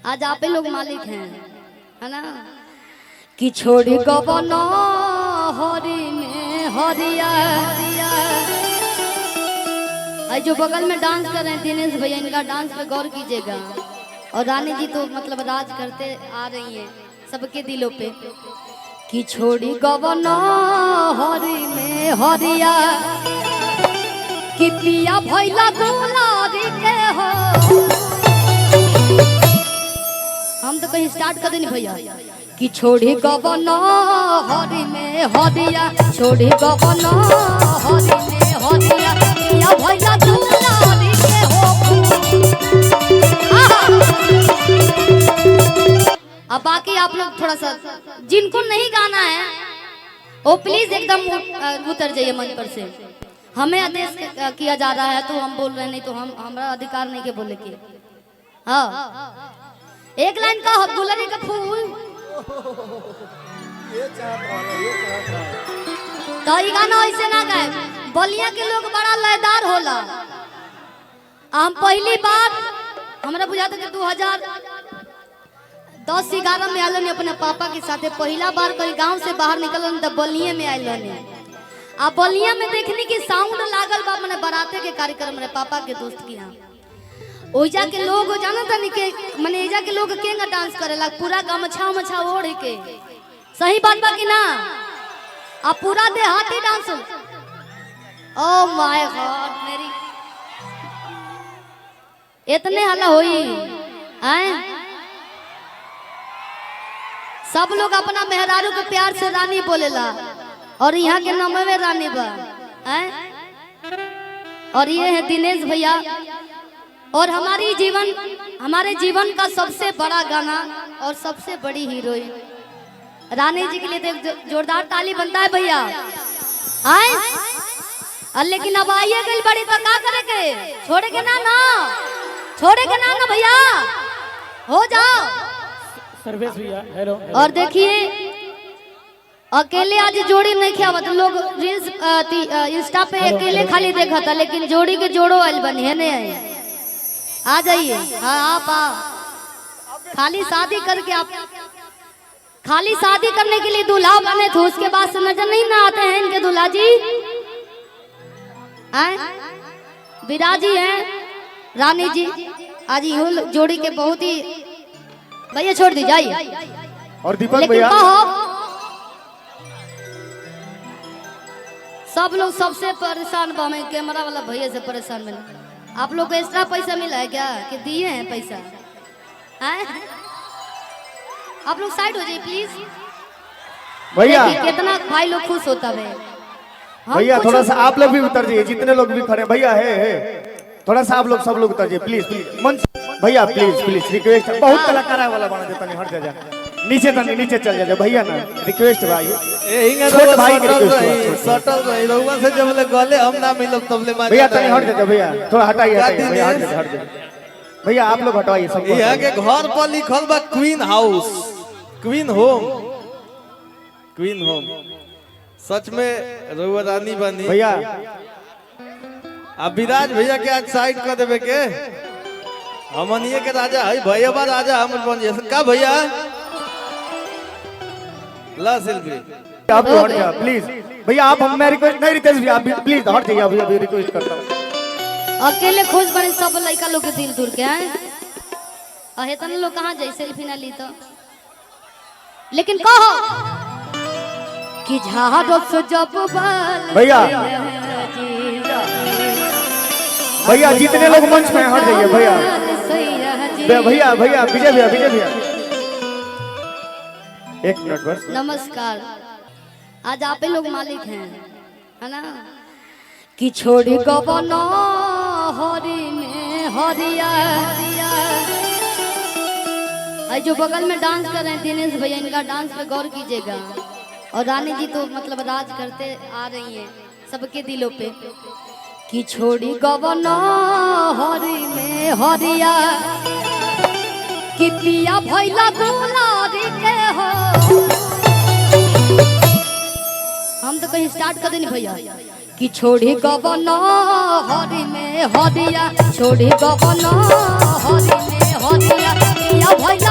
आज आप ही लोग मालिक हैं, है ना। कि छोड़ी गबन हरी में हरिया। जो बगल में डांस कर रहे हैं दिनेश भैया, इनका डांस पे गौर कीजिएगा। और रानी जी तो मतलब राज करते आ रही हैं सबके दिलों पे। कि छोड़ी गबन हरी में हरिया, कि पिया भैला दुलारी के हो। हम तो कहीं स्टार्ट कर देनी भैया। कि छोड़ी गबन हरी में हरिया, छोड़ी गबन हरी में हरिया, पिया भैला दुलारी के हो। अब बाकी आप लोग थोड़ा सा जिनको नहीं गाना है वो प्लीज एकदम उतर जाइए मंच पर से। हमें आदेश किया जा रहा है तो हम बोल रहे हैं, नहीं तो हम हमारा अधिकार नहीं के बोले के। हाँ एक लाइन का गुलरी का फूल तो ये गाना ऐसे ना गाए। बलिया के लोग बड़ा लयदार होला। हम पहली बार हमरा बुझाता कि 2010-11 में आलो ने अपने पापा के साथे पहला बार कहीं गांव से बाहर निकलन तो बलिया में आइलो ने। आ बलिया में देखने की साउंड लागल बा मने बराते के कार्यक्रम मेरे पापा के दोस्त के यहाँ। ओइजा के लोग जाना था नहीं के मने एजा के लोग केंगा डांस करेला पूरा गमछा ओढ़ के। सही बात बा कि ना। आ पूरा देहाती डांस। ओ माय गॉड मेरी इतने हल्ला होई हैं। सब लोग अपना मेहरारू के प्यार से रानी बोलेला और यहाँ के नाम में रानी बा हैं। और ये है दिनेश भैया और हमारे जीवन का सबसे बड़ा गाना और सबसे बड़ी हीरोइन रानी जी के लिए तो जोरदार ताली बनता है भैया। आए लेकिन अब आइए गई बड़ी तो क्या करे के छोड़े के ना छोड़े के ना भैया हो जाओ सर्वेश भैया। हेलो। और देखिए अकेले आज जोड़ी नहीं किया तो लोग रील्स इंस्टा पे अकेले खाली देखा था, लेकिन जोड़ी के जोड़ो आयल बनी है नहीं। आ जाइए। हाँ आप खाली शादी करके आप खाली शादी करने के लिए दूल्हा बने थे, उसके बाद से नजर नहीं ना आते हैं इनके दूल्हा जी। विराजी हैं रानी जी। आज यूं जोड़ी के बहुत ही भैया छोड़ दी जाइए। और दीपक भैया सब लोग सबसे परेशान बा। कैमरा वाला भैया से परेशान मिला। आप लोग को एक्स्ट्रा पैसा मिला है क्या कि दिए हैं पैसा हैं? आप लोग साइड हो जाइए प्लीज भैया। कितना भाई लोग खुश होता है भैया थोड़ा सा आप लोग भी उतर जाइए, जितने लोग भी खड़े भैया है थोड़ा सा आप लोग सब लोग उतर जाइए प्लीज मंच भैया प्लीज रिक्वेस्ट। बहुत कलाकार वाला बना देता नहीं, हट जा नीचे चल जा भैया ना। रिक्वेस्ट भाई छोट भाई के रिक्वेस्ट सटल रही रहुआ से जब ले गले हम ना मिलो तब ले मार भैया तनी हट जा भैया, थोड़ा हटाइए भैया, हट जा भैया। आप लोग हटवाइए सब। यहाँ के घर पर लिखल बा क्वीन हाउस क्वीन होम। सच में रहुआ रानी बनी भैया। अब विराज भैया के आज साइड कर देवे के हमनिए के राजा है भैया बा राजा हम बन जैसे का भैया ला सिल्वी। आप हट जा प्लीज भैया। आप मैं रिक्वेस्ट नहीं रितेश भैया आप प्लीज हट जाइए। अभी रिक्वेस्ट करता हूँ। अकेले खुश बने सब लड़का लोग के दिल दूर के हैं। हेतन लोग कहाँ जाए सेल्फी ना ली तो। लेकिन कहो कि झाड़ो से जब भैया जितने लोग मंच में हट जाइए भैया विजय भैया एक मिनट बस। नमस्कार। आज आप ही लोग मालिक हैं, है ना। कि छोड़ी गबन हरी में हरिया। जो बगल में डांस कर रहे हैं दिनेश भैया, इनका डांस पे गौर कीजिएगा। और रानी जी तो मतलब राज करते आ रही हैं सबके दिलों पे। कि छोड़ी गबन हरी में हरिया, कि पिया भैला दुलारी के हो। हम तो कहीं स्टार्ट कर देनी भैया। कि छोड़ी गबन हरी में हरिया, छोड़ी गबन हरी में हरिया, पिया भैला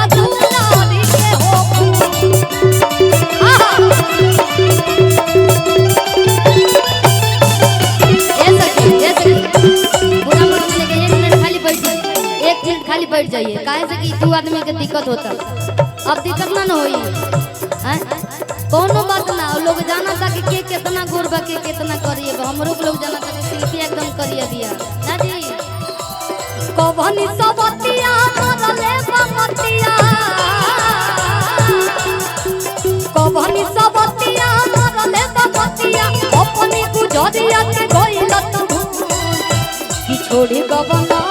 है काहे से कि दू आदमी के दिक्कत होता अब दिक्कत ना होई हैं कोनो बात ना लोग जाना था कि के कितना गोर बा के कितना करिए हमरो लोग जाना था कि शिल्पी एकदम करिए दिया ना जी कबनी सबतिया मरले बमतिया कबनी सबतिया मरले बमतिया अपनी गुजरिया के गइल तू कि छोड़ी गबना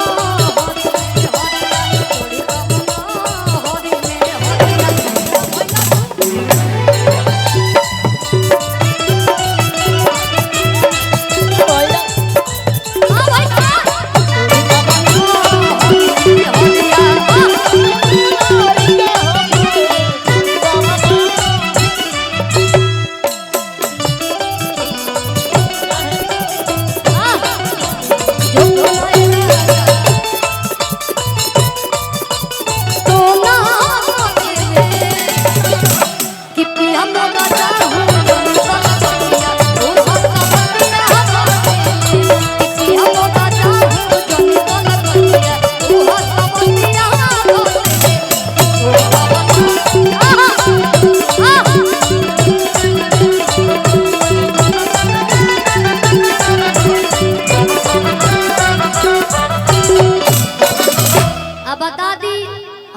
बता दी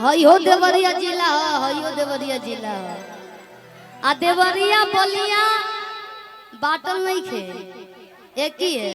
हयो देवरिया जिला हयो देवरिया जिला आ देवरिया बलिया बाटल नहीं खे एक ही है।